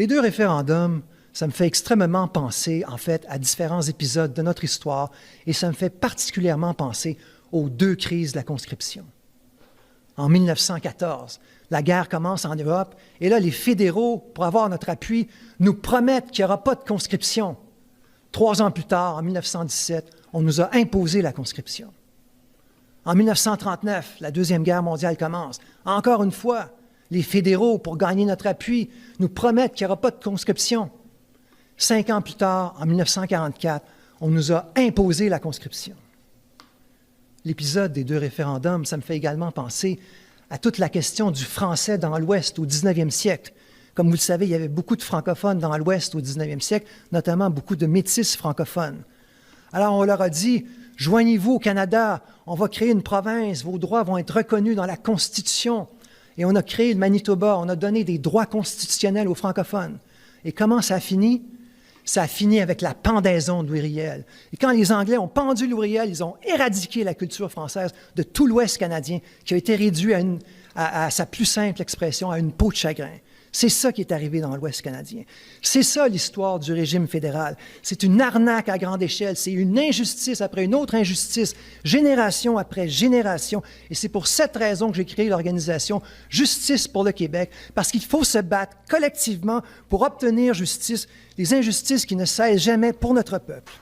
Les deux référendums, ça me fait extrêmement penser, en fait, à différents épisodes de notre histoire et ça me fait particulièrement penser aux deux crises de la conscription. En 1914, la guerre commence en Europe et là, les fédéraux, pour avoir notre appui, nous promettent qu'il n'y aura pas de conscription. 3 ans plus tard, en 1917, on nous a imposé la conscription. En 1939, la Deuxième Guerre mondiale commence. Encore une fois, les fédéraux, pour gagner notre appui, nous promettent qu'il n'y aura pas de conscription. 5 ans plus tard, en 1944, on nous a imposé la conscription. L'épisode des deux référendums, ça me fait également penser à toute la question du français dans l'Ouest au 19e siècle. Comme vous le savez, il y avait beaucoup de francophones dans l'Ouest au 19e siècle, notamment beaucoup de métis francophones. Alors on leur a dit, joignez-vous au Canada, on va créer une province, vos droits vont être reconnus dans la Constitution. Et on a créé le Manitoba, on a donné des droits constitutionnels aux francophones. Et comment ça a fini? Ça a fini avec la pendaison de Louis Riel. Et quand les Anglais ont pendu Louis Riel, ils ont éradiqué la culture française de tout l'Ouest canadien, qui a été réduit à sa plus simple expression, à une peau de chagrin. C'est ça qui est arrivé dans l'Ouest canadien. C'est ça l'histoire du régime fédéral. C'est une arnaque à grande échelle. C'est une injustice après une autre injustice, génération après génération. Et c'est pour cette raison que j'ai créé l'organisation Justice pour le Québec, parce qu'il faut se battre collectivement pour obtenir justice, des injustices qui ne cessent jamais pour notre peuple.